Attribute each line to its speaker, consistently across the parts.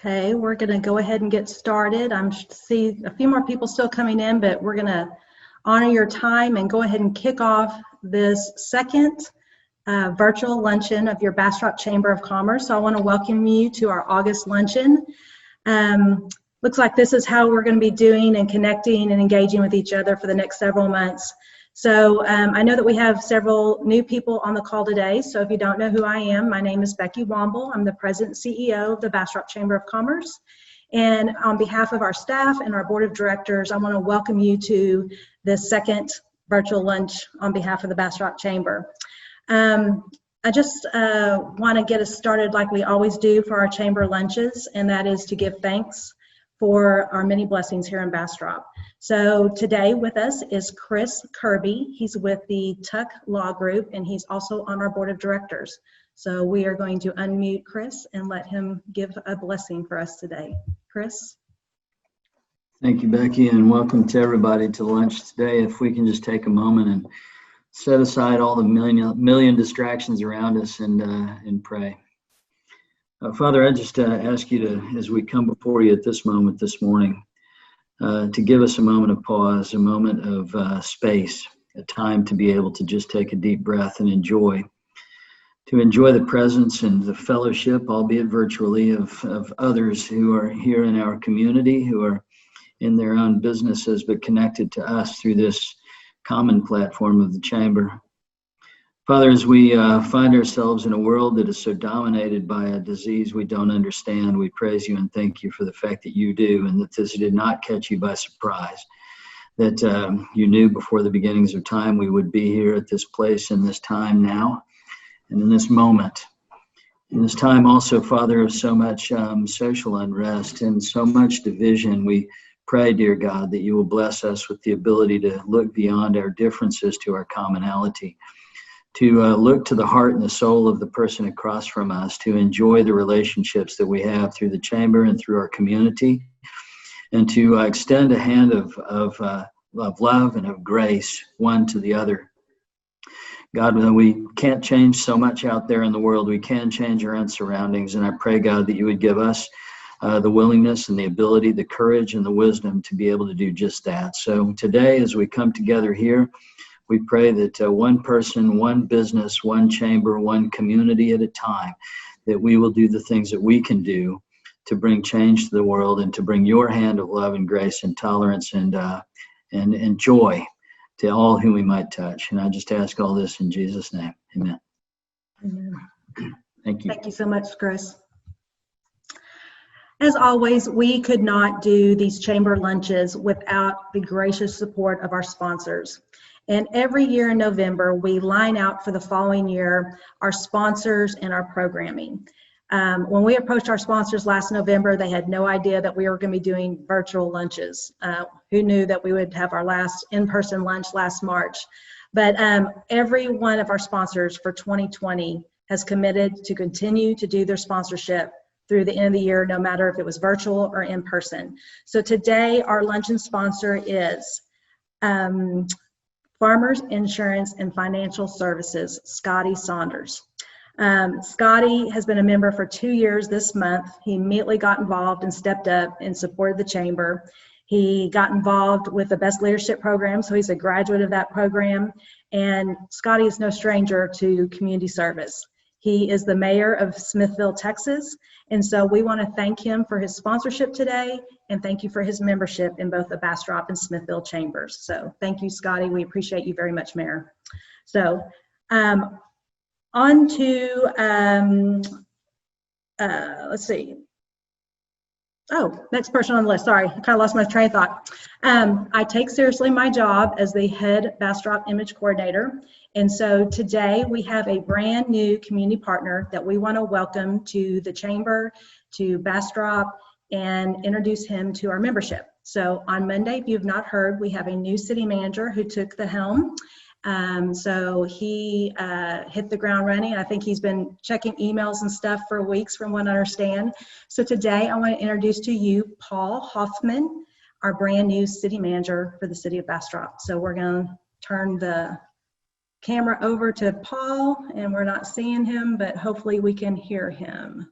Speaker 1: Okay, we're going to go ahead and get started. I see a few more people still coming in, but we're going to honor your time and go ahead and kick off this second virtual luncheon of your Bastrop Chamber of Commerce. So I want to welcome you to our August luncheon. Looks like this is how we're going to be doing and connecting and engaging with each other for the next several months. So I know that we have several new people on the call today. So if you don't know who I am, my name is Becky Womble. I'm the President and CEO of the Bastrop Chamber of Commerce. And on behalf of our staff and our board of directors, I want to welcome you to this second virtual lunch on behalf of the Bastrop Chamber. I just want to get us started like we always do for our chamber lunches, and that is to give thanks for our many blessings here in Bastrop. So today with us is Chris Kirby. He's with the Tuck Law Group, and he's also on our board of directors. So we are going to unmute Chris and let him give a blessing for us today. Chris?
Speaker 2: Thank you, Becky, and welcome to everybody to lunch today. If we can just take a moment and set aside all the million distractions around us and pray. Father, I just ask you to, as we come before you at this moment this morning, to give us a moment of pause, a moment of space, a time to be able to just take a deep breath and enjoy the presence and the fellowship, albeit virtually, of others who are here in our community, who are in their own businesses, but connected to us through this common platform of the Chamber. Father, as we find ourselves in a world that is so dominated by a disease we don't understand, we praise you and thank you for the fact that you do, and that this did not catch you by surprise, that you knew before the beginnings of time we would be here at this place in this time now, and in this moment. In this time also, Father, of so much social unrest and so much division, we pray, dear God, that you will bless us with the ability to look beyond our differences to our commonality, to look to the heart and the soul of the person across from us, to enjoy the relationships that we have through the chamber and through our community, and to extend a hand of love and of grace one to the other. God, we can't change so much out there in the world. We can change our own surroundings, and I pray, God, that you would give us the willingness and the ability, the courage and the wisdom to be able to do just that. So today, as we come together here, we pray that one person, one business, one chamber, one community at a time, that we will do the things that we can do to bring change to the world and to bring your hand of love and grace and tolerance and joy to all whom we might touch. And I just ask all this in Jesus' name. Amen.
Speaker 1: Amen.
Speaker 2: Thank you.
Speaker 1: Thank you so much, Chris. As always, we could not do these chamber lunches without the gracious support of our sponsors. And every year in November, we line out for the following year our sponsors and our programming. When we approached our sponsors last November, they had no idea that we were going to be doing virtual lunches. Who knew that we would have our last in-person lunch last March? But every one of our sponsors for 2020 has committed to continue to do their sponsorship through the end of the year, no matter if it was virtual or in person. So today, our luncheon sponsor is Farmers Insurance and Financial Services, Scotty Saunders. Scotty has been a member for 2 years this month. He immediately got involved and stepped up and supported the chamber. He got involved with the Best Leadership Program, so he's a graduate of that program. And Scotty is no stranger to community service. He is the mayor of Smithville, Texas, and so we want to thank him for his sponsorship today, and thank you for his membership in both the Bastrop and Smithville chambers. So thank you, Scotty. We appreciate you very much, Mayor. So on to, let's see. Oh, next person on the list. Sorry, I kind of lost my train of thought. I take seriously my job as the head Bastrop image coordinator. And so today we have a brand new community partner that we want to welcome to the chamber, to Bastrop, and introduce him to our membership. So on Monday, if you've not heard, we have a new city manager who took the helm. So he hit the ground running. I think he's been checking emails and stuff for weeks from what I understand. So today I want to introduce to you Paul Hoffman, our brand new city manager for the city of Bastrop. So we're going to turn the camera over to Paul, and we're not seeing him, but hopefully we can hear him.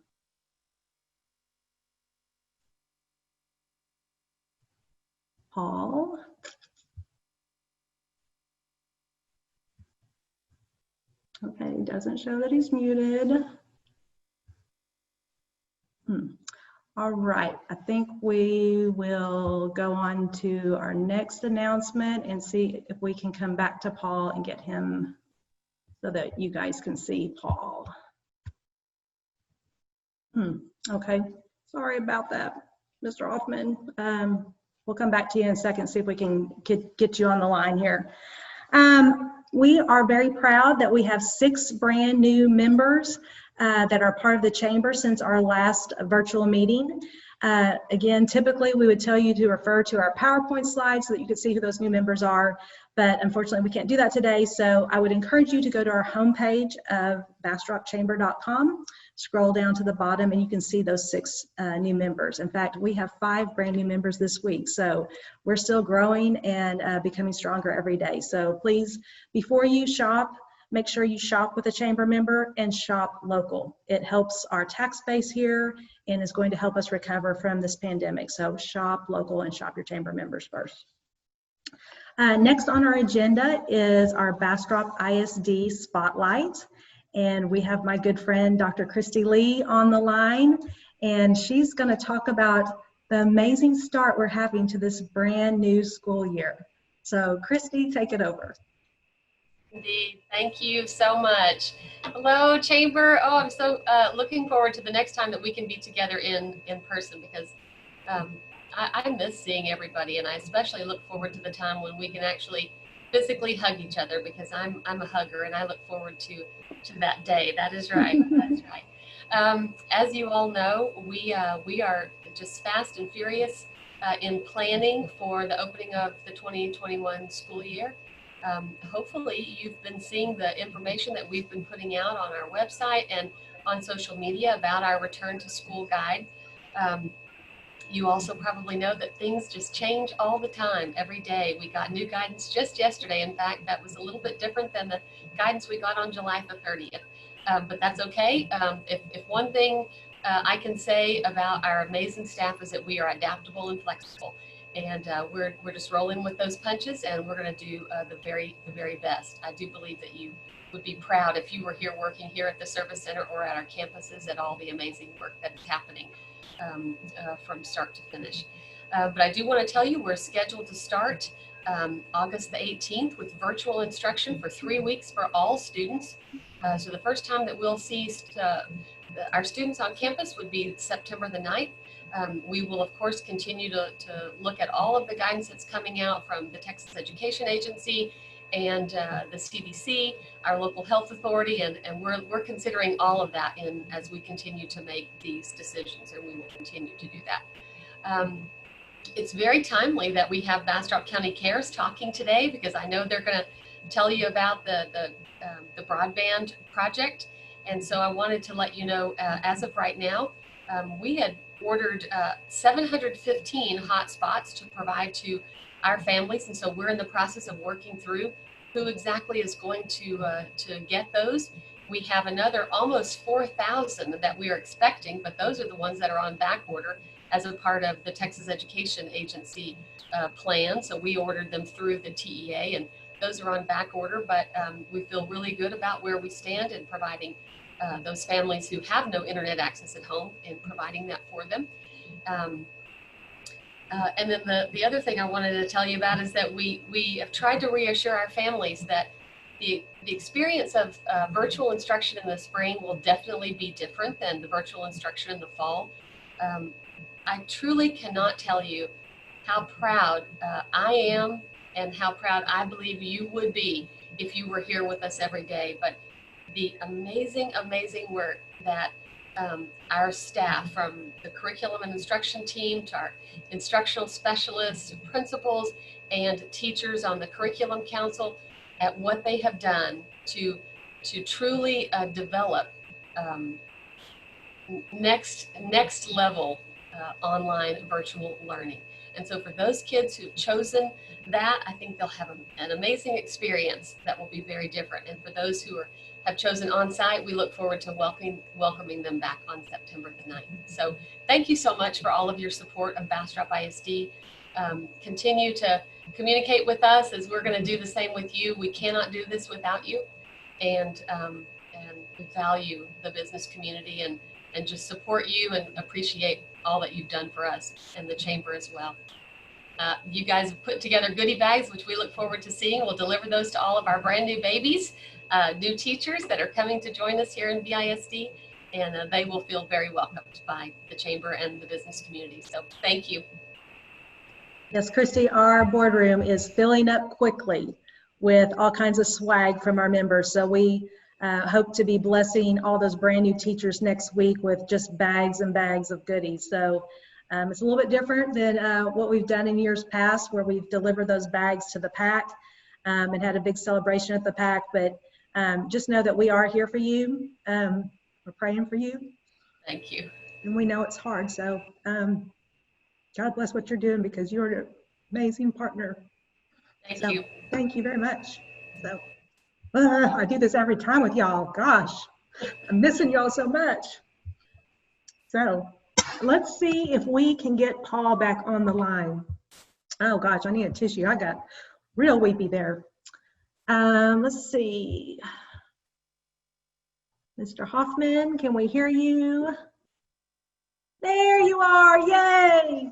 Speaker 1: Paul. Okay, it doesn't show that he's muted. All right, I think we will go on to our next announcement and see if we can come back to Paul and get him so that you guys can see Paul. Okay, sorry about that, Mr. Hoffman. We'll come back to you in a second, see if we can get you on the line here. We are very proud that we have 6 brand new members that are part of the chamber since our last virtual meeting. Again, typically we would tell you to refer to our PowerPoint slides so that you can see who those new members are, but unfortunately we can't do that today. So I would encourage you to go to our homepage of bastropchamber.com, scroll down to the bottom, and you can see those 6 new members. In fact, we have 5 brand new members this week. So we're still growing and becoming stronger every day. So please, before you shop, make sure you shop with a chamber member and shop local. It helps our tax base here and is going to help us recover from this pandemic. So shop local and shop your chamber members first. Next on our agenda is our Bastrop ISD Spotlight. And we have my good friend, Dr. Christy Lee, on the line. And she's going to talk about the amazing start we're having to this brand new school year. So Christy, take it over.
Speaker 3: Indeed. Thank you so much. Hello, Chamber. Oh, I'm so looking forward to the next time that we can be together in person, because I miss seeing everybody, and I especially look forward to the time when we can actually physically hug each other, because I'm a hugger and I look forward to that day. That is right. That's right. As you all know, we are just fast and furious in planning for the opening of the 2021 school year. Hopefully you've been seeing the information that we've been putting out on our website and on social media about our return to school guide. You also probably know that things just change all the time, every day. We got new guidance just yesterday. In fact, that was a little bit different than the guidance we got on July the 30th. But that's okay. If one thing I can say about our amazing staff is that we are adaptable and flexible. And we're just rolling with those punches, and we're going to do the very best. I do believe that you would be proud if you were here working here at the service center or at our campuses at all the amazing work that is happening from start to finish. But I do want to tell you we're scheduled to start August the 18th with virtual instruction for 3 weeks for all students. So the first time that we'll see our students on campus would be September the 9th. We will, of course, continue to look at all of the guidance that's coming out from the Texas Education Agency and the CDC, our local health authority, and we're considering all of that as we continue to make these decisions, and we will continue to do that. It's very timely that we have Bastrop County Cares talking today, because I know they're going to tell you about the broadband project, and so I wanted to let you know, as of right now, we had ordered 715 hotspots to provide to our families, and so we're in the process of working through who exactly is going to get those. We have another almost 4,000 that we are expecting, but those are the ones that are on back order as a part of the Texas Education Agency plan. So we ordered them through the TEA, and those are on back order, but we feel really good about where we stand in providing those families who have no internet access at home and providing that for them. And then the other thing I wanted to tell you about is that we have tried to reassure our families that the experience of virtual instruction in the spring will definitely be different than the virtual instruction in the fall. I truly cannot tell you how proud I am and how proud I believe you would be if you were here with us every day. But the amazing work that our staff, from the curriculum and instruction team to our instructional specialists, principals, and teachers on the curriculum council, at what they have done to truly develop next level online virtual learning. And so for those kids who've chosen that, I think they'll have an amazing experience that will be very different. And for those who have chosen on-site, we look forward to welcoming them back on September the 9th. So thank you so much for all of your support of Bastrop ISD. continue to communicate with us, as we're going to do the same with you. We cannot do this without you, and we value the business community and just support you and appreciate all that you've done for us and the chamber as well. You guys have put together goodie bags, which we look forward to seeing. We'll deliver those to all of our brand new babies, new teachers that are coming to join us here in BISD, and they will feel very welcomed by the chamber and the business community. So thank you.
Speaker 1: Yes, Christy, our boardroom is filling up quickly with all kinds of swag from our members. So we hope to be blessing all those brand new teachers next week with just bags and bags of goodies. So it's a little bit different than what we've done in years past, where we've delivered those bags to the PAC and had a big celebration at the PAC. But just know that we are here for you. We're praying for you.
Speaker 3: Thank you.
Speaker 1: And we know it's hard. So God bless what you're doing, because you're an amazing partner.
Speaker 3: Thank you.
Speaker 1: Thank you very much. So I do this every time with y'all. Gosh, I'm missing y'all so much. So let's see if we can get Paul back on the line. Oh gosh, I need a tissue. I got real weepy there. Let's see. Mr. Hoffman, can we hear you? There you are, yay!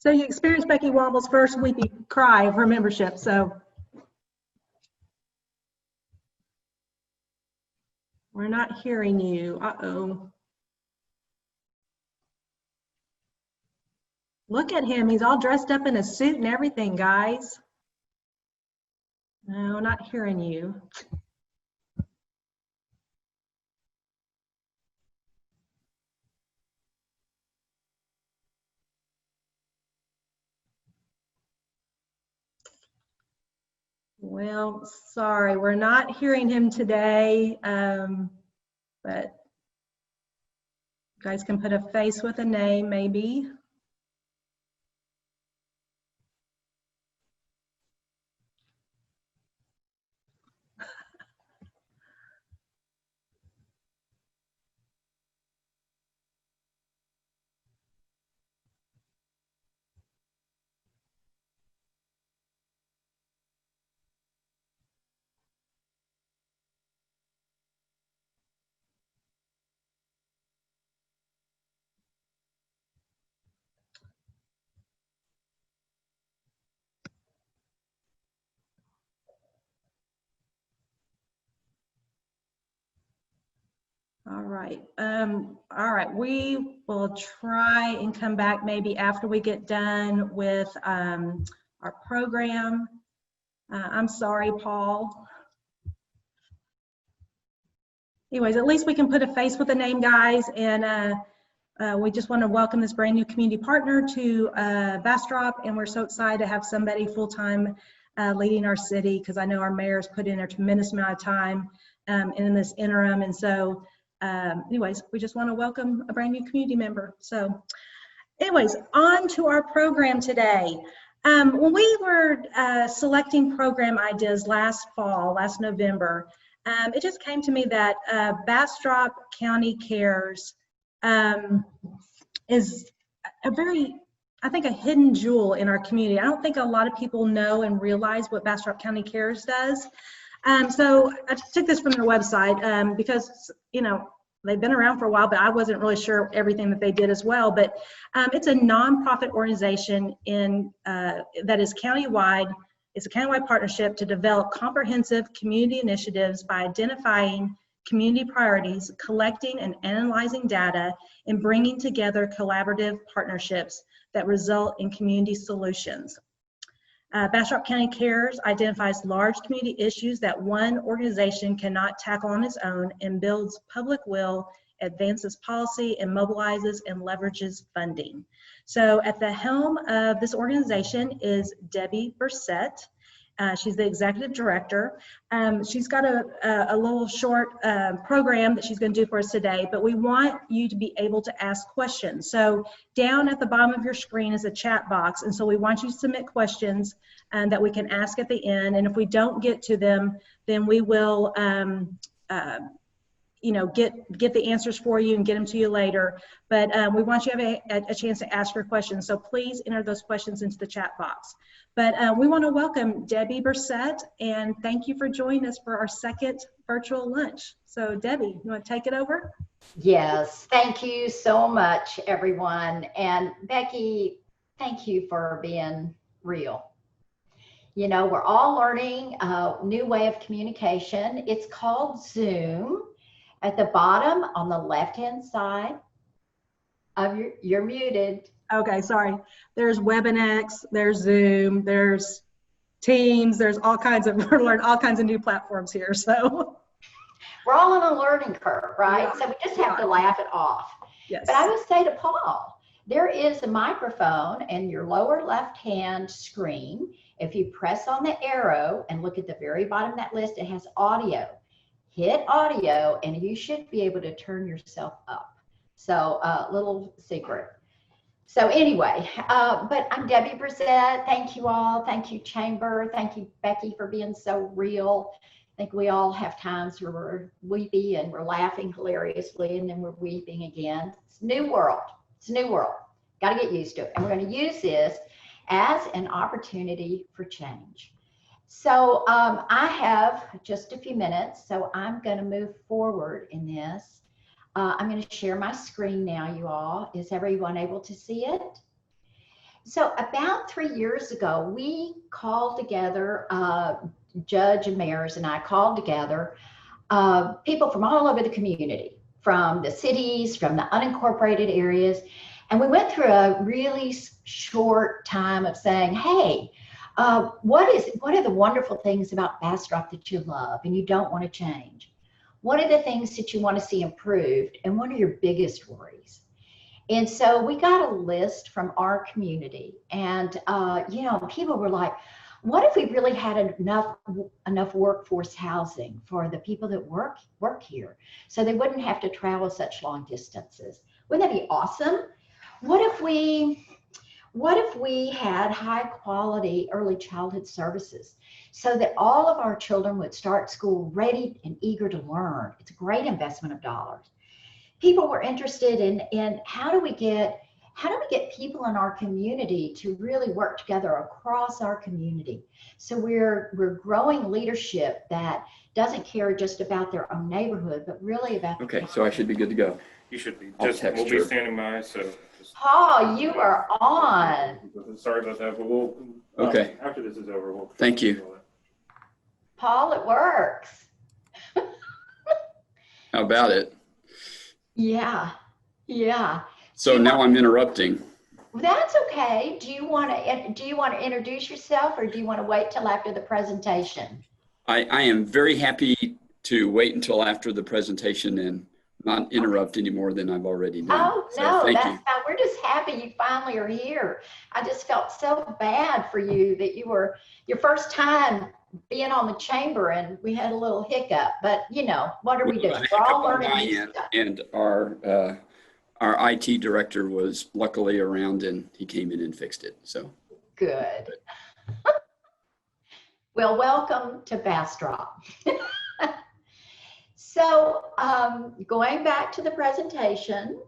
Speaker 1: So you experienced Becky Womble's first weepy cry of her membership, so. We're not hearing you, uh-oh. Look at him, he's all dressed up in a suit and everything, guys. No, not hearing you. Well, sorry, we're not hearing him today, but you guys can put a face with a name, maybe. All right, we will try and come back maybe after we get done with our program. I'm sorry, Paul. Anyways, at least we can put a face with a name, guys, and we just want to welcome this brand new community partner to Bastrop, and we're so excited to have somebody full-time leading our city, because I know our mayor's put in a tremendous amount of time in this interim, and so anyways, we just want to welcome a brand new community member. So anyways, on to our program today. When we were selecting program ideas last November, it just came to me that Bastrop County Cares is a very, I think, a hidden jewel in our community. I don't think a lot of people know and realize what Bastrop County Cares does. So I just took this from their website because, you know, they've been around for a while, but I wasn't really sure everything that they did as well. But it's a nonprofit organization that is countywide. It's a countywide partnership to develop comprehensive community initiatives by identifying community priorities, collecting and analyzing data, and bringing together collaborative partnerships that result in community solutions. Bastrop County Cares identifies large community issues that one organization cannot tackle on its own and builds public will, advances policy, and mobilizes and leverages funding. So at the helm of this organization is Debbie Brissett. She's the executive director. She's got a little short program that she's going to do for us today, but we want you to be able to ask questions. So down at the bottom of your screen is a chat box, and so we want you to submit questions that we can ask at the end, and if we don't get to them, then we will get the answers for you and get them to you later. But we want you to have a chance to ask your questions. So please enter those questions into the chat box. But we want to welcome Debbie Brissett, and thank you for joining us for our second virtual lunch. So Debbie, you want to take it over?
Speaker 4: Yes, thank you so much, everyone. And Becky, thank you for being real. We're all learning a new way of communication. It's called Zoom. At the bottom on the left-hand side of you're muted.
Speaker 1: Okay, sorry. There's WebEx, there's Zoom, there's Teams, there's all kinds of, we're learning all kinds of new platforms here, so.
Speaker 4: We're all on a learning curve, right?
Speaker 1: Yeah.
Speaker 4: So we just have to laugh it off.
Speaker 1: Yes.
Speaker 4: But I would say to Paul, there is a microphone in your lower left-hand screen. If you press on the arrow and look at the very bottom of that list, it has audio. Hit audio and you should be able to turn yourself up. So little secret. So anyway, but I'm Debbie Brissett. Thank you all. Thank you, Chamber. Thank you, Becky, for being so real. I think we all have times where we're weepy and we're laughing hilariously and then we're weeping again. It's a new world. It's a new world. Got to get used to it. And we're going to use this as an opportunity for change. So I have just a few minutes, so I'm going to move forward in this. I'm going to share my screen now, you all. Is everyone able to see it? So about 3 years ago, we called together, Judge and mayors and I called together people from all over the community, from the cities, from the unincorporated areas. And we went through a really short time of saying, hey, what are the wonderful things about Bastrop that you love and you don't want to change? What are the things that you want to see improved? And what are your biggest worries? And so we got a list from our community, and people were like, what if we really had enough workforce housing for the people that work here so they wouldn't have to travel such long distances? Wouldn't that be awesome? What if we had high quality early childhood services so that all of our children would start school ready and eager to learn? It's a great investment of dollars. People were interested in how do we get people in our community to really work together across our community. So we're growing leadership that doesn't care just about their own neighborhood, but really about the
Speaker 5: Okay, so I should be good to go.
Speaker 6: You should be.
Speaker 5: I'll
Speaker 6: Just
Speaker 5: text
Speaker 6: we'll be
Speaker 5: her.
Speaker 6: standing by, so.
Speaker 4: Paul, you are on.
Speaker 6: Sorry about that, but we'll.
Speaker 5: Okay.
Speaker 6: After this is over, we'll.
Speaker 5: Thank you.
Speaker 4: Paul, it works.
Speaker 5: How about it?
Speaker 4: Yeah.
Speaker 5: So now I'm interrupting.
Speaker 4: That's okay. Do you want to introduce yourself, or do you want to wait till after the presentation?
Speaker 5: I am very happy to wait until after the presentation and not interrupt any more than I've already done.
Speaker 4: Oh,
Speaker 5: So
Speaker 4: no,
Speaker 5: thank
Speaker 4: that's
Speaker 5: you.
Speaker 4: fine. We're just happy you finally are here. I just felt so bad for you that you were your first time being on the chamber and we had a little hiccup, but what are we doing? We're all learning new stuff.
Speaker 5: And our IT director was luckily around and he came in and fixed it. So
Speaker 4: Good. Well, welcome to Bastrop. So going back to the presentation,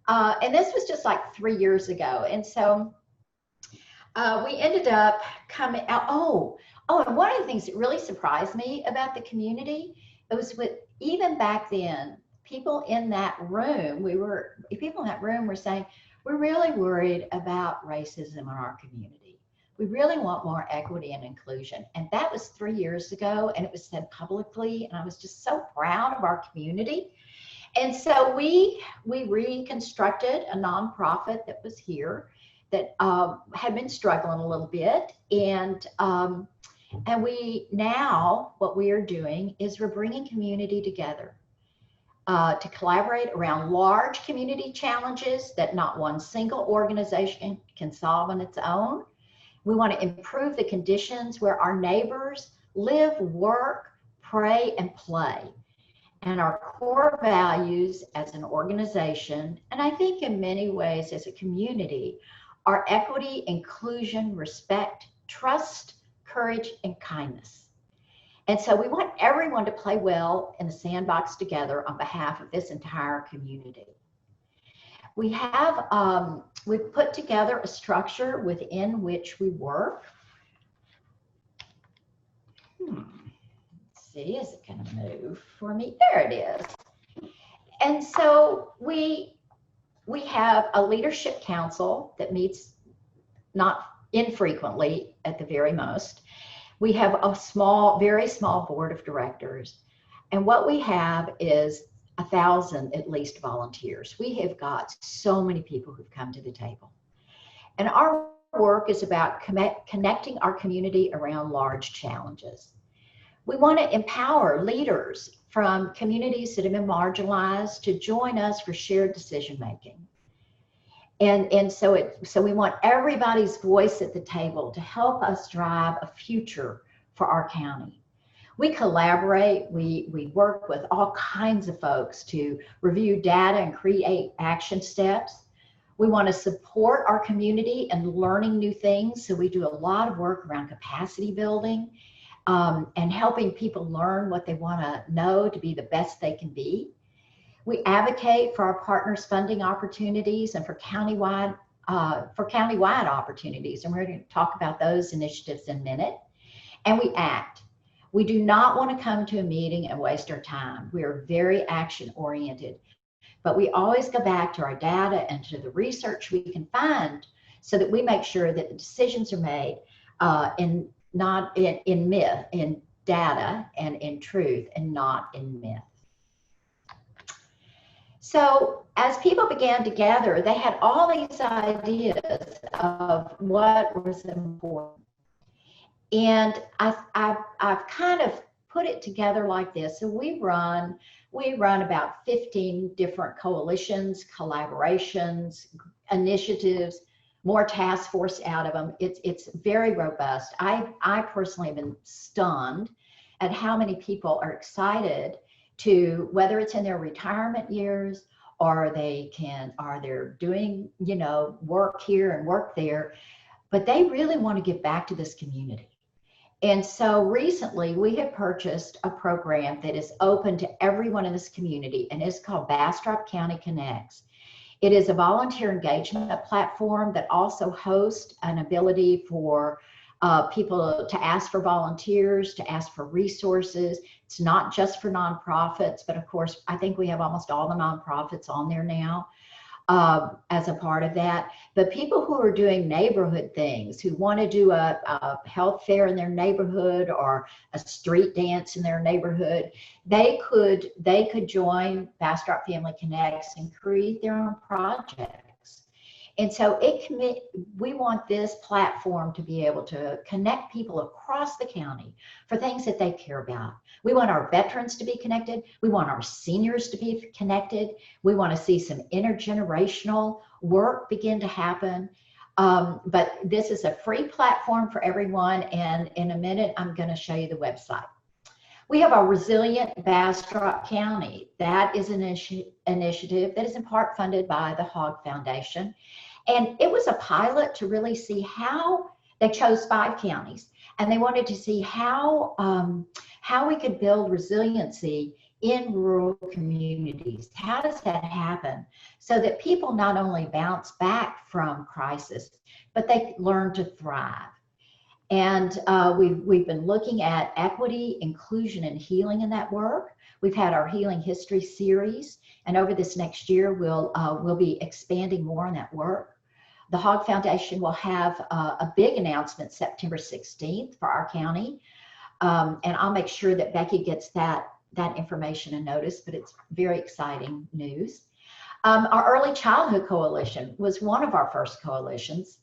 Speaker 4: and this was just like 3 years ago. And so we ended up coming out. Oh, and one of the things that really surprised me about the community, it was even back then, people in that room were saying, we're really worried about racism in our community. We really want more equity and inclusion. And that was 3 years ago, and it was said publicly, and I was just so proud of our community. And so we reconstructed a nonprofit that was here that had been struggling a little bit. And what we are doing is we're bringing community together to collaborate around large community challenges that not one single organization can solve on its own. We want to improve the conditions where our neighbors live, work, pray, and play. And our core values as an organization, and I think in many ways as a community, are equity, inclusion, respect, trust, courage, and kindness. And so we want everyone to play well in the sandbox together on behalf of this entire community. We have, we've put together a structure within which we work. Let's see, is it going to move for me? There it is. And so we have a leadership council that meets not infrequently at the very most. We have a small, very small board of directors. And what we have is 1,000 at least volunteers. We have got so many people who've come to the table. And our work is about connecting our community around large challenges. We want to empower leaders from communities that have been marginalized to join us for shared decision making. And so we want everybody's voice at the table to help us drive a future for our county. We collaborate, we work with all kinds of folks to review data and create action steps. We want to support our community and learning new things. So we do a lot of work around capacity building and helping people learn what they want to know to be the best they can be. We advocate for our partners' funding opportunities and for countywide opportunities. And we're going to talk about those initiatives in a minute. And we act. We do not want to come to a meeting and waste our time. We are very action oriented, but we always go back to our data and to the research we can find so that we make sure that the decisions are made not in myth, in data and in truth, and not in myth. So as people began to gather, they had all these ideas of what was important. And I've kind of put it together like this. So we run about 15 different coalitions, collaborations, initiatives, more task force out of them. It's very robust. I personally have been stunned at how many people are excited to, whether it's in their retirement years or they're doing, work here and work there, but they really want to give back to this community. And so recently we have purchased a program that is open to everyone in this community, and it's called Bastrop County Connects. It is a volunteer engagement platform that also hosts an ability for people to ask for volunteers, to ask for resources. It's not just for nonprofits, but of course, I think we have almost all the nonprofits on there now as a part of that. But people who are doing neighborhood things, who want to do a health fair in their neighborhood or a street dance in their neighborhood, they could join Bastrop Family Connects and create their own projects. And so we want this platform to be able to connect people across the county for things that they care about. We want our veterans to be connected. We want our seniors to be connected. We want to see some intergenerational work begin to happen. But this is a free platform for everyone. And in a minute, I'm going to show you the website. We have our Resilient Bastrop County. That is an initiative that is in part funded by the Hogg Foundation. And it was a pilot to really see how they chose 5 counties, and they wanted to see how we could build resiliency in rural communities. How does that happen so that people not only bounce back from crisis, but they learn to thrive? And we've been looking at equity, inclusion, and healing in that work. We've had our Healing History series, and over this next year, we'll be expanding more on that work. The Hogg Foundation will have a big announcement September 16th for our county, and I'll make sure that Becky gets that information and notice, but it's very exciting news. Our Early Childhood Coalition was one of our first coalitions,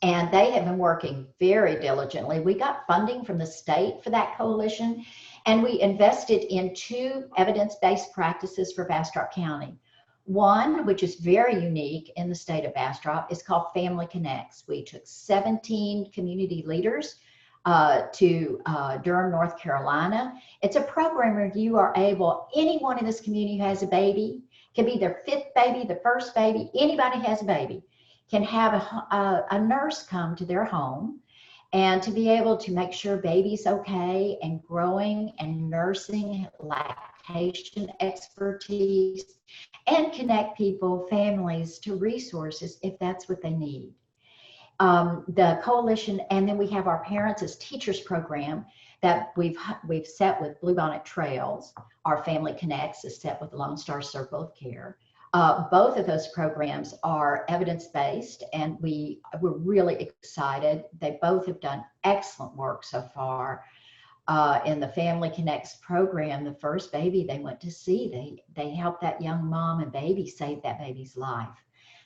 Speaker 4: and they have been working very diligently. We got funding from the state for that coalition, and we invested in 2 evidence-based practices for Bastrop County. One, which is very unique in the state of Bastrop, is called Family Connects. We took 17 community leaders to Durham, North Carolina. It's a program where you are able, anyone in this community who has a baby, can be their 5th baby, the 1st baby, anybody who has a baby, can have a nurse come to their home and to be able to make sure baby's okay and growing and nursing, lactation expertise, and connect people, families to resources if that's what they need. The coalition, and then we have our Parents as Teachers program that we've set with Bluebonnet Trails. Our Family Connects is set with Lone Star Circle of Care. Both of those programs are evidence-based, and we're really excited. They both have done excellent work so far. In the Family Connects program, the first baby they went to see, they helped that young mom and baby save that baby's life.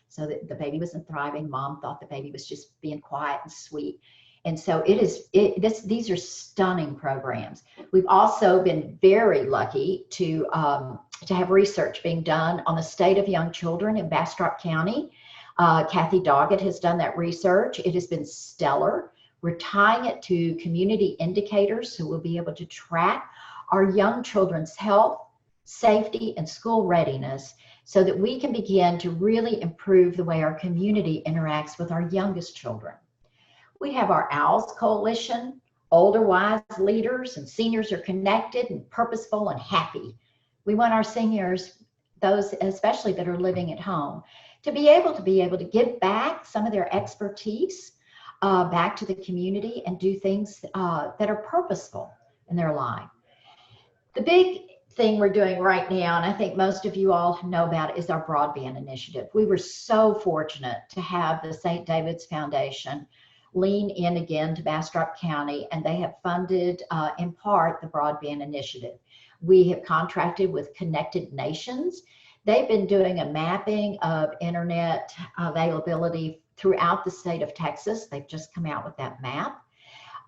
Speaker 4: So that the baby wasn't thriving. Mom thought the baby was just being quiet and sweet. And so these are stunning programs. We've also been very lucky to have research being done on the state of young children in Bastrop County. Kathy Doggett has done that research. It has been stellar. We're tying it to community indicators, so we'll be able to track our young children's health, safety, and school readiness, so that we can begin to really improve the way our community interacts with our youngest children. We have our OWLS Coalition. Older, wise leaders and seniors are connected and purposeful and happy. We want our seniors, those especially that are living at home, to be able to give back some of their expertise back to the community and do things that are purposeful in their life. The big thing we're doing right now, and I think most of you all know about it, is our broadband initiative. We were so fortunate to have the St. David's Foundation lean in again to Bastrop County, and they have funded in part the broadband initiative. We have contracted with Connected Nations. They've been doing a mapping of internet availability throughout the state of Texas. They've just come out with that map.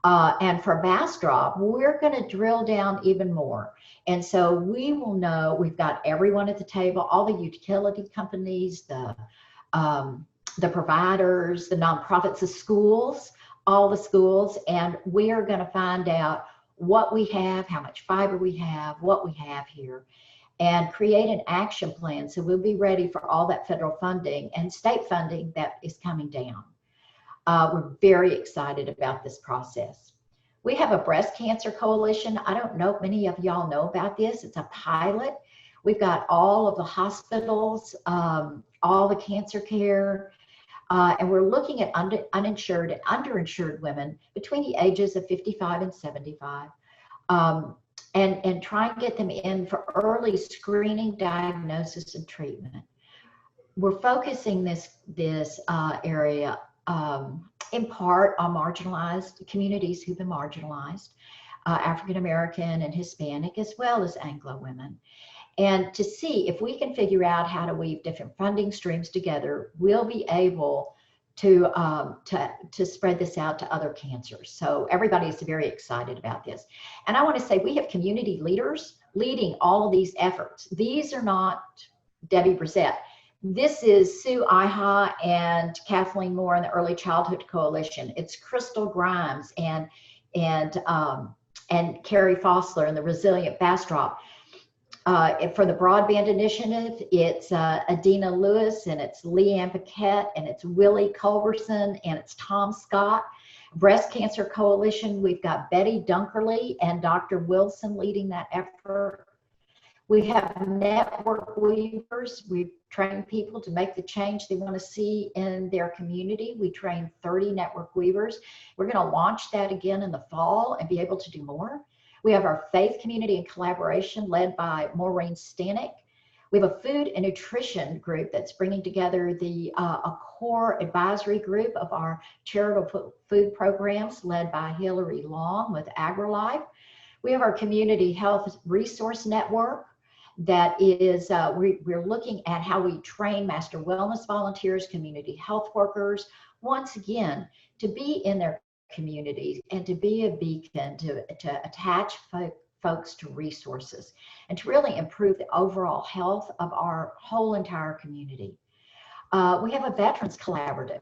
Speaker 4: And for Bastrop, we're going to drill down even more. And so we will know, we've got everyone at the table, all the utility companies, the providers, the nonprofits, the schools, all the schools, and we are going to find out what we have, how much fiber we have, what we have here, and create an action plan so we'll be ready for all that federal funding and state funding that is coming down. We're very excited about this process. We have a breast cancer coalition. I don't know if many of y'all know about this. It's a pilot. We've got all of the hospitals, all the cancer care, and we're looking at uninsured and underinsured women between the ages of 55 and 75, and try and get them in for early screening, diagnosis, and treatment. We're focusing this area in part on marginalized communities who've been marginalized, African American and Hispanic, as well as Anglo women. And to see if we can figure out how to weave different funding streams together, we'll be able to spread this out to other cancers. So everybody is very excited about this. And I want to say we have community leaders leading all of these efforts. These are not Debbie Brissett. This is Sue Iha and Kathleen Moore and the Early Childhood Coalition. It's Crystal Grimes and Carrie Fossler and the Resilient Bastrop. For the Broadband Initiative, it's Adina Lewis, and it's Leanne Paquette, and it's Willie Culberson, and it's Tom Scott. Breast Cancer Coalition, we've got Betty Dunkerley and Dr. Wilson leading that effort. We have network weavers. We've trained people to make the change they want to see in their community. We trained 30 network weavers. We're going to launch that again in the fall and be able to do more. We have our faith community and collaboration led by Maureen Stanek. We have a food and nutrition group that's bringing together a core advisory group of our charitable food programs led by Hillary Long with AgriLife. We have our community health resource network that is, we're looking at how we train master wellness volunteers, community health workers, once again, to be in their communities and to be a beacon to attach folks to resources and to really improve the overall health of our whole entire community. We have a veterans collaborative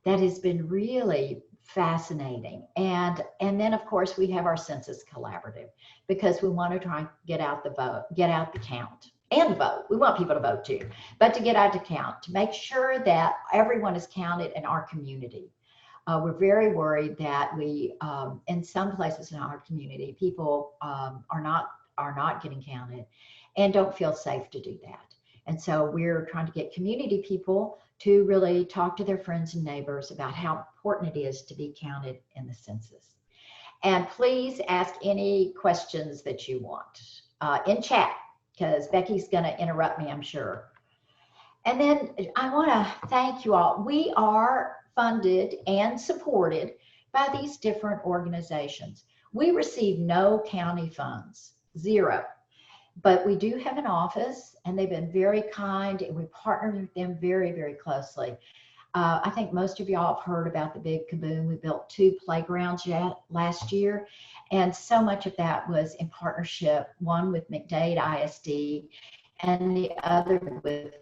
Speaker 4: that has been really fascinating. And then of course we have our census collaborative because we want to try and get out the vote, get out the count and vote. We want people to vote too, but to get out the count, to make sure that everyone is counted in our community. We're very worried that we, in some places in our community, people are not getting counted and don't feel safe to do that. And so we're trying to get community people to really talk to their friends and neighbors about how important it is to be counted in the census. And please ask any questions that you want in chat, because Becky's going to interrupt me, I'm sure. And then I want to thank you all. We are funded and supported by these different organizations. We receive no county funds, zero. But we do have an office, and they've been very kind, and we partner with them very, very closely. I think most of y'all have heard about the big kaboom. We built 2 playgrounds last year, and so much of that was in partnership, one with McDade ISD and the other with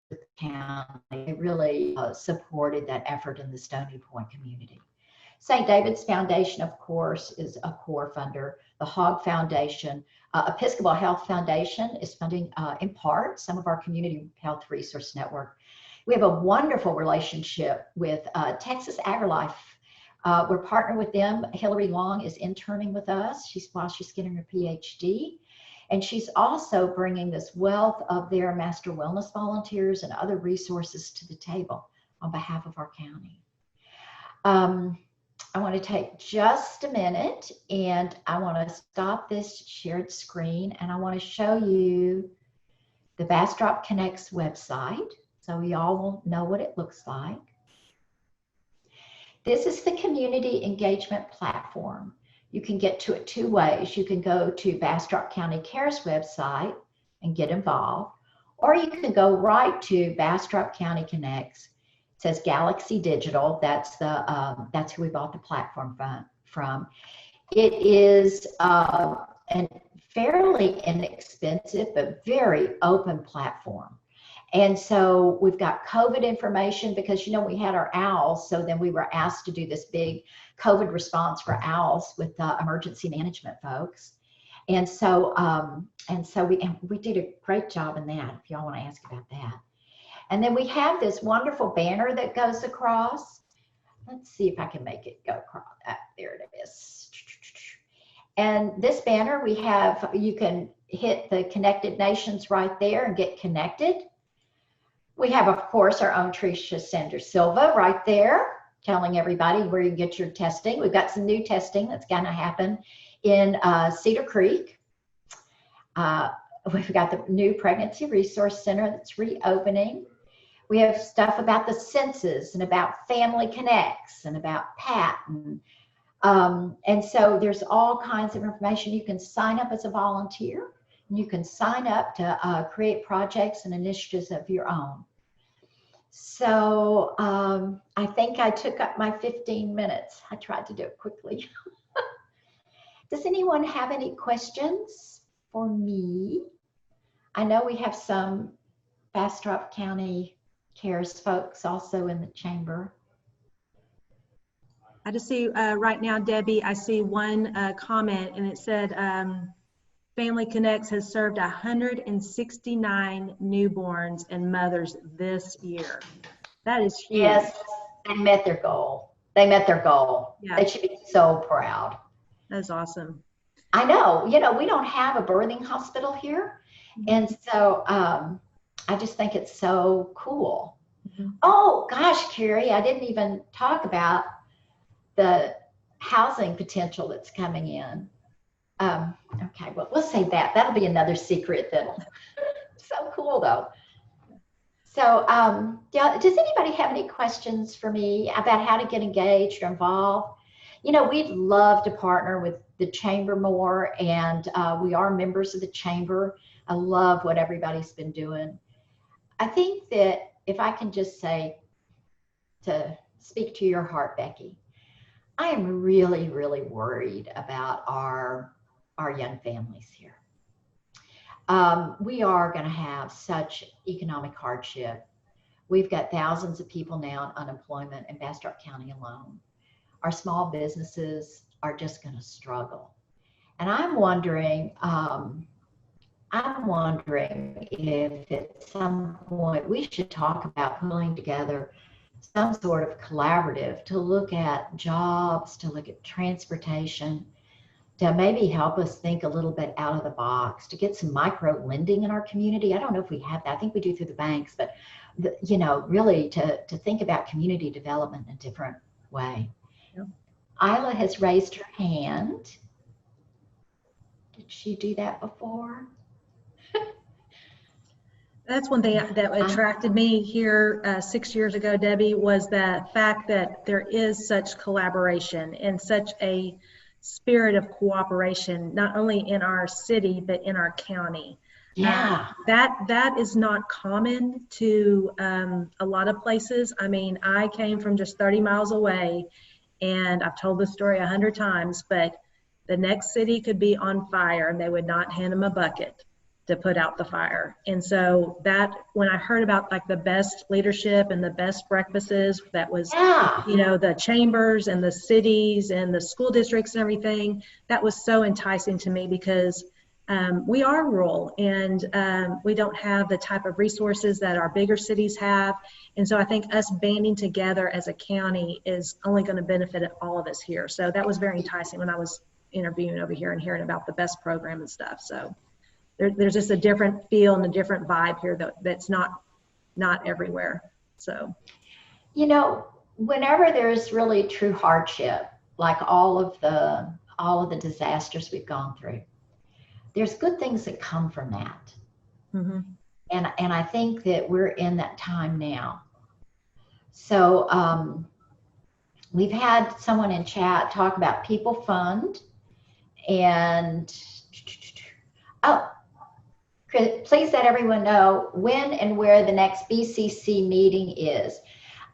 Speaker 4: the county. They really supported that effort in the Stony Point community. St. David's Foundation, of course, is a core funder. The Hogg Foundation, Episcopal Health Foundation is funding in part some of our community health resource network. We have a wonderful relationship with Texas AgriLife. We're partnered with them. Hillary Long is interning with us while she's getting her PhD. And she's also bringing this wealth of their master wellness volunteers and other resources to the table on behalf of our county. I want to take just a minute, and I want to stop this shared screen, and I want to show you the Bastrop Connects website so we all will know what it looks like. This is the community engagement platform. You can get to it 2 ways. You can go to Bastrop County Cares website and get involved, or you can go right to Bastrop County Connects. It says Galaxy Digital. That's who we bought the platform from. It is a fairly inexpensive but very open platform. And so we've got COVID information because, you know, we had our owls. So then we were asked to do this big COVID response for owls with the emergency management folks. And so we did a great job in that, if y'all want to ask about that. And then we have this wonderful banner that goes across. Let's see if I can make it go across. There it is. And this banner we have, you can hit the Connected Nations right there and get connected. We have, of course, our own Tricia Sanders Silva right there, telling everybody where you can get your testing. We've got some new testing that's going to happen in Cedar Creek. We've got the new Pregnancy Resource Center that's reopening. We have stuff about the census and about Family Connects and about PAT. And so there's all kinds of information. You can sign up as a volunteer. And you can sign up to create projects and initiatives of your own. So I think I took up my 15 minutes. I tried to do it quickly. Does anyone have any questions for me? I know we have some Bastrop County Cares folks also in the chamber.
Speaker 1: I just see right now, Debbie, I see one comment, and it said Family Connects has served 169 newborns and mothers this year. That is huge.
Speaker 4: Yes, they met their goal. They met their goal.
Speaker 1: Yeah.
Speaker 4: They should be so proud.
Speaker 1: That's awesome.
Speaker 4: I know, you know, we don't have a birthing hospital here. And so I just think it's so cool.
Speaker 1: Mm-hmm.
Speaker 4: Oh gosh, Carrie, I didn't even talk about the housing potential that's coming in. Okay, well, we'll save that. That'll be another secret that'll so cool though. So yeah, does anybody have any questions for me about how to get engaged or involved? You know, we'd love to partner with the chamber more, and we are members of the chamber. I love what everybody's been doing. I think that if I can just say, to speak to your heart, Becky, I am really, really worried about our young families here. We are going to have such economic hardship. We've got thousands of people now in unemployment in Bastrop County alone. Our small businesses are just going to struggle. And I'm wondering if at some point we should talk about pulling together some sort of collaborative to look at jobs, to look at transportation, to maybe help us think a little bit out of the box, to get some micro lending in our community. I don't know if we have that. I think we do through the banks, but really to think about community development in a different way.
Speaker 1: Yeah.
Speaker 4: Isla has raised her hand. Did she do that before?
Speaker 1: That's one thing that attracted me here 6 years ago, Debbie, was the fact that there is such collaboration and such a spirit of cooperation, not only in our city, but in our county.
Speaker 4: Yeah.
Speaker 1: That is not common to a lot of places. I mean, I came from just 30 miles away, and I've told this story 100 times, but the next city could be on fire and they would not hand them a bucket to put out the fire. And so that, when I heard about like the best leadership and the best breakfasts, that was, the chambers and the cities and the school districts and everything, that was so enticing to me, because we are rural and we don't have the type of resources that our bigger cities have. And so I think us banding together as a county is only going to benefit all of us here. So that was very enticing when I was interviewing over here and hearing about the best program and stuff. So there's just a different feel and a different vibe here that's not everywhere. So,
Speaker 4: whenever there's really true hardship, like all of the disasters we've gone through, there's good things that come from that.
Speaker 1: Mm-hmm.
Speaker 4: And I think that we're in that time now. So we've had someone in chat talk about People Fund, and please let everyone know when and where the next BCC meeting is.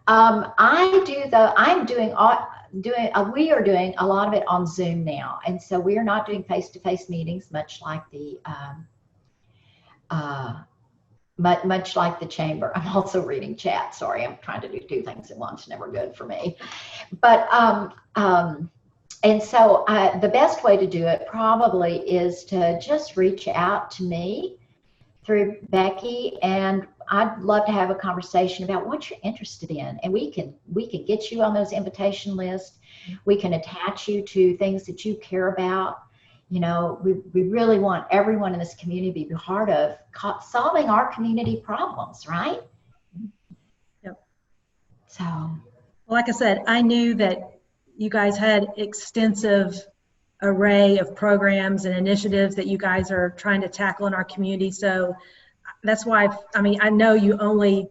Speaker 4: We are doing a lot of it on Zoom now, and so we are not doing face-to-face meetings, much like the chamber. I'm also reading chat. Sorry, I'm trying to do two things at once. Never good for me. But and so the best way to do it probably is to just reach out to me through Becky, and I'd love to have a conversation about what you're interested in, and we can get you on those invitation lists. We can attach you to things that you care about. We really want everyone in this community to be part of solving our community problems, right?
Speaker 1: Yep.
Speaker 4: So,
Speaker 1: like I said, I knew that you guys had extensive array of programs and initiatives that you guys are trying to tackle in our community. So that's why, I know you only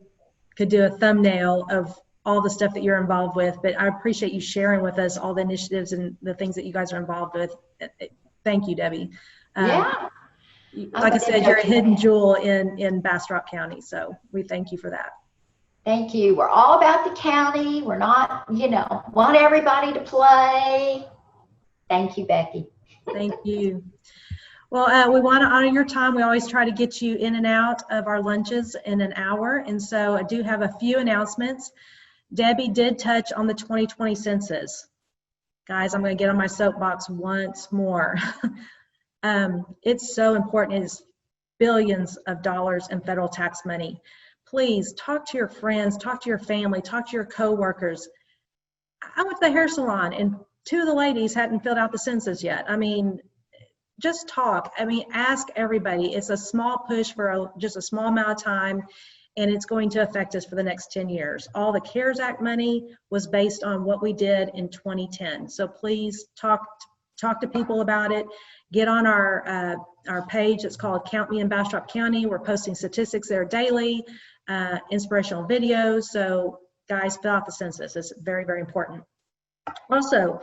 Speaker 1: could do a thumbnail of all the stuff that you're involved with, but I appreciate you sharing with us all the initiatives and the things that you guys are involved with. Thank you, Debbie.
Speaker 4: Yeah.
Speaker 1: Like I said, you're a hidden jewel in Bastrop County. So we thank you for that.
Speaker 4: Thank you. We're all about the county. We're not, want everybody to play. Thank you, Becky.
Speaker 1: Thank you. Well, we want to honor your time. We always try to get you in and out of our lunches in an hour. And so I do have a few announcements. Debbie did touch on the 2020 census. Guys, I'm going to get on my soapbox once more. It's so important. It's billions of dollars in federal tax money. Please talk to your friends, talk to your family, talk to your coworkers. I went to the hair salon and two of the ladies hadn't filled out the census yet. Just talk. Ask everybody. It's a small push for just a small amount of time, and it's going to affect us for the next 10 years. All the CARES Act money was based on what we did in 2010. So please talk to people about it. Get on our page. It's called Count Me in Bastrop County. We're posting statistics there daily, inspirational videos. So guys, fill out the census. It's very, very important. Also,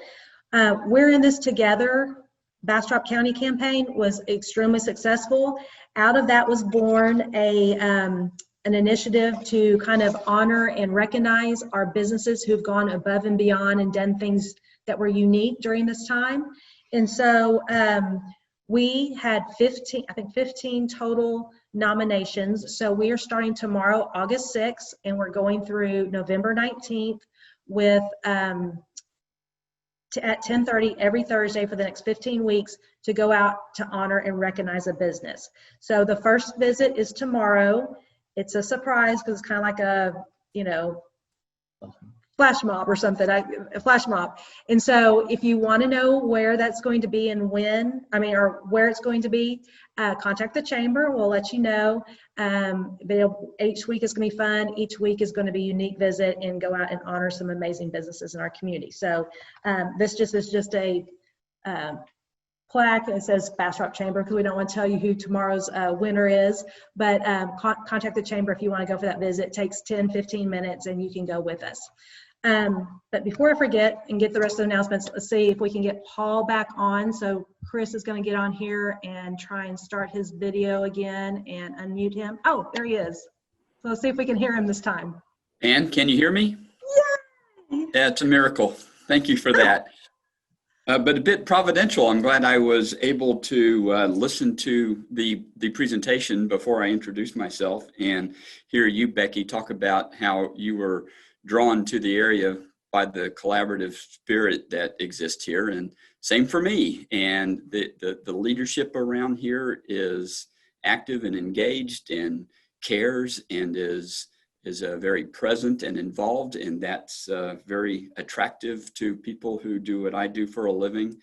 Speaker 1: we're in this together. Bastrop County campaign was extremely successful. Out of that was born an initiative to kind of honor and recognize our businesses who've gone above and beyond and done things that were unique during this time. And so we had 15 total nominations. So we are starting tomorrow, August 6th, and we're going through November 19th with at 10:30 every Thursday for the next 15 weeks to go out to honor and recognize a business. So the first visit is tomorrow. It's a surprise because it's kind of like a, flash mob or something, a flash mob. And so if you want to know where that's going to be and when, or where it's going to be, contact the chamber. We'll let you know. But each week is going to be fun. Each week is going to be a unique visit and go out and honor some amazing businesses in our community. So this is just a plaque. It says Bastrop Chamber because we don't want to tell you who tomorrow's winner is, but contact the chamber if you want to go for that visit. It takes 10-15 minutes and you can go with us. But before I forget and get the rest of the announcements, let's see if we can get Paul back on. So Chris is going to get on here and try and start his video again and unmute him. Oh, there he is. So let's see if we can hear him this time.
Speaker 5: Ann, can you hear me?
Speaker 1: Yay!
Speaker 5: Yeah, it's a miracle. Thank you for that. But a bit providential. I'm glad I was able to listen to the presentation before I introduced myself and hear you, Becky, talk about how you were drawn to the area by the collaborative spirit that exists here, and same for me. And the leadership around here is active and engaged and cares and is very present and involved, and that's very attractive to people who do what I do for a living.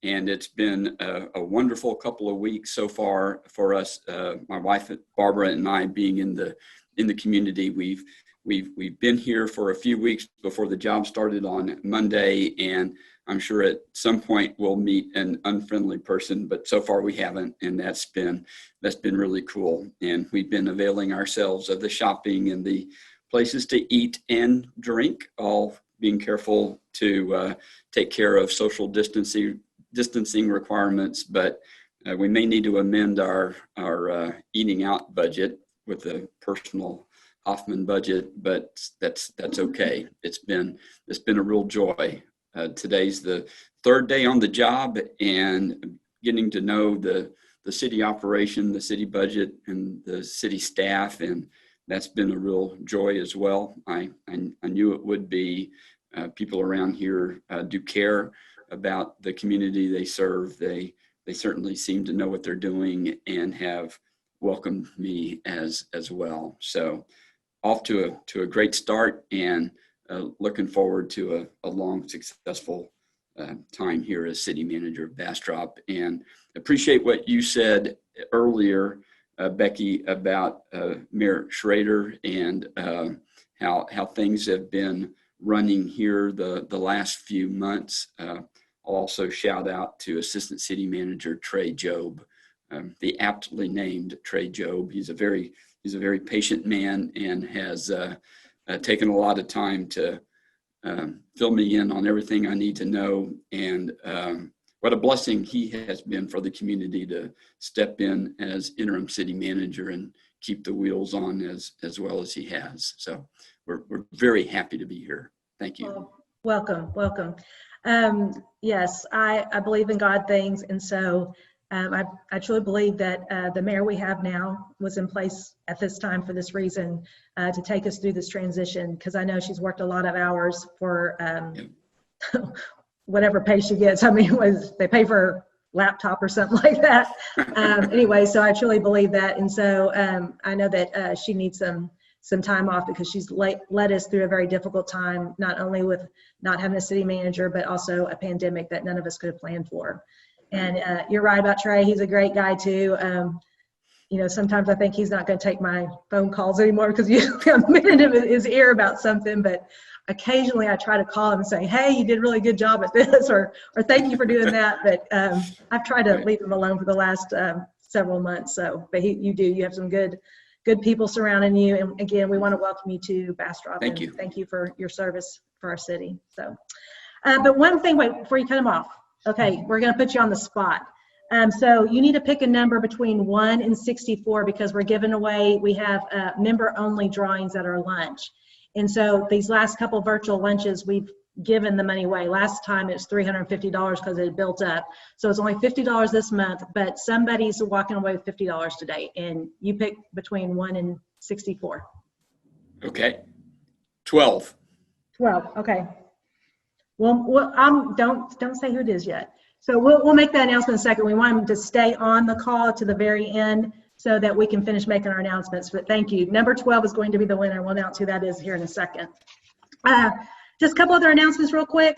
Speaker 5: And it's been a wonderful couple of weeks so far for us. My wife Barbara and I being in the community. We've been here for a few weeks before the job started on Monday, and I'm sure at some point we'll meet an unfriendly person, but so far we haven't, and that's been really cool. And we've been availing ourselves of the shopping and the places to eat and drink, all being careful to take care of social distancing requirements. But we may need to amend our eating out budget with a personal Hoffman budget, but that's okay. It's been a real joy. Today's the third day on the job, and getting to know the city operation, the city budget, and the city staff, and that's been a real joy as well. I knew it would be. People around here do care about the community they serve. They certainly seem to know what they're doing and have welcomed me as well. So off to a great start, and looking forward to a long, successful time here as city manager of Bastrop. And appreciate what you said earlier, Becky, about Mayor Schrader and how things have been running here the last few months. I'll also shout out to Assistant City Manager Trey Job, the aptly named Trey Job. He's a very patient man and has taken a lot of time to fill me in on everything I need to know. And what a blessing he has been for the community to step in as interim city manager and keep the wheels on as well as he has. So we're very happy to be here. Thank you.
Speaker 1: Well, welcome. Yes, I believe in God things, and so I truly believe that the mayor we have now was in place at this time for this reason, to take us through this transition, because I know she's worked a lot of hours for whatever pay she gets. I mean, they pay for her laptop or something like that. Anyway, so I truly believe that, and so I know that she needs some time off because she's led us through a very difficult time, not only with not having a city manager, but also a pandemic that none of us could have planned for. And you're right about Trey. He's a great guy too. Sometimes I think he's not going to take my phone calls anymore because I'm in his ear about something, but occasionally I try to call him and say, hey, you did a really good job at this, or thank you for doing that. But I've tried to leave him alone for the last several months. So, but you have some good people surrounding you. And again, we want to welcome you to Bastrop.
Speaker 5: Thank you.
Speaker 1: Thank you for your service for our city. So, but one thing, wait, before you cut him off. Okay, we're going to put you on the spot. So you need to pick a number between 1 and 64 because we're giving away, we have member-only drawings at our lunch. And so these last couple virtual lunches, we've given the money away. Last time it was $350 because it had built up. So it's only $50 this month, but somebody's walking away with $50 today. And you pick between 1 and 64.
Speaker 5: Okay, 12.
Speaker 1: 12, okay. Well, don't say who it is yet. So we'll make that announcement in a second. We want them to stay on the call to the very end so that we can finish making our announcements. But thank you. Number 12 is going to be the winner. We'll announce who that is here in a second. Just a couple other announcements real quick.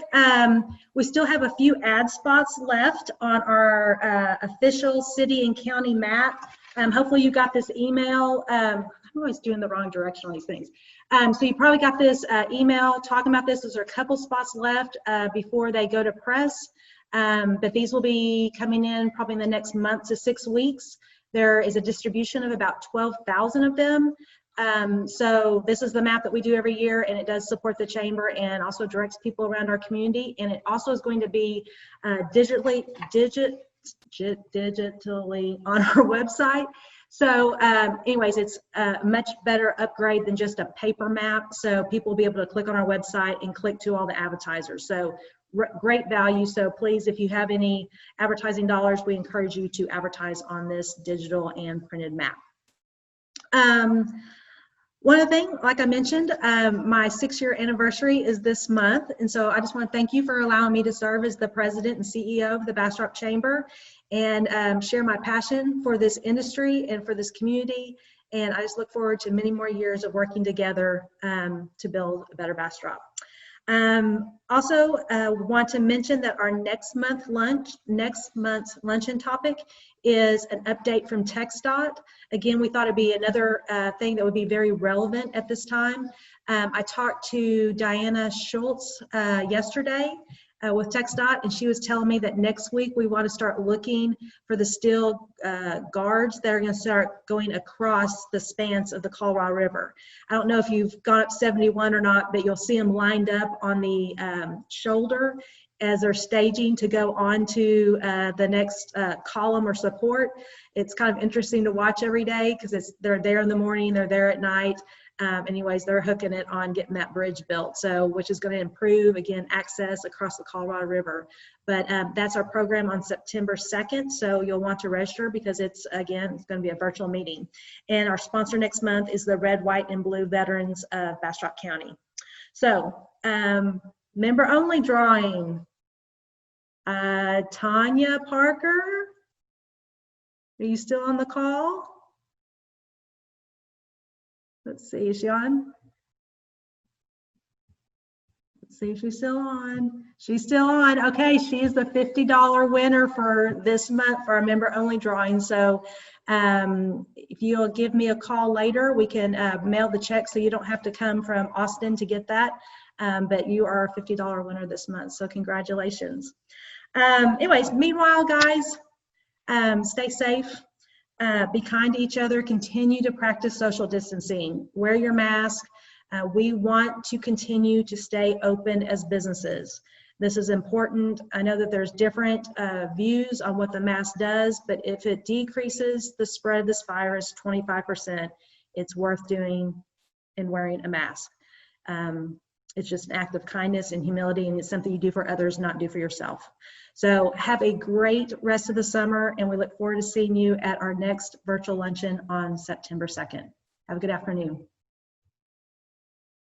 Speaker 1: We still have a few ad spots left on our official city and county map. Hopefully you got this email. I'm always doing the wrong direction on these things. So you probably got this email talking about this. There's a couple spots left before they go to press. But these will be coming in probably in the next month to 6 weeks. There is a distribution of about 12,000 of them. So this is the map that we do every year, and it does support the chamber and also directs people around our community. And it also is going to be digitally on our website. So anyways, it's a much better upgrade than just a paper map. So people will be able to click on our website and click to all the advertisers. So great value. So please, if you have any advertising dollars, we encourage you to advertise on this digital and printed map. One other thing, like I mentioned, my 6-year anniversary is this month. And so I just want to thank you for allowing me to serve as the president and CEO of the Bastrop Chamber and share my passion for this industry and for this community. And I just look forward to many more years of working together to build a better Bastrop. Also, want to mention that our next month's luncheon topic is an update from TxDOT. Again, we thought it'd be another thing that would be very relevant at this time. I talked to Diana Schultz yesterday with TxDOT, and she was telling me that next week we want to start looking for the steel guards that are going to start going across the spans of the Colorado River. I don't know if you've gone up 71 or not, but you'll see them lined up on the shoulder as they're staging to go on to the next column or support. It's kind of interesting to watch every day because they're there in the morning, they're there at night. Anyways, they're hooking it on getting that bridge built, so which is going to improve, again, access across the Colorado River. But that's our program on September 2nd, so you'll want to register because it's going to be a virtual meeting. And our sponsor next month is the Red, White, and Blue Veterans of Bastrop County. So member only drawing. Tanya Parker, are you still on the call? Let's see, is she on? Let's see if she's still on. She's still on. Okay, she is the $50 winner for this month for our member only drawing. So if you'll give me a call later, we can mail the check so you don't have to come from Austin to get that. But you are a $50 winner this month, so congratulations. Anyways, meanwhile, guys, stay safe. Be kind to each other, continue to practice social distancing, wear your mask. We want to continue to stay open as businesses. This is important. I know that there's different views on what the mask does, but if it decreases the spread of this virus 25%, it's worth doing and wearing a mask. It's just an act of kindness and humility, and it's something you do for others, not do for yourself. So have a great rest of the summer, and we look forward to seeing you at our next virtual luncheon on September 2nd. Have a good afternoon.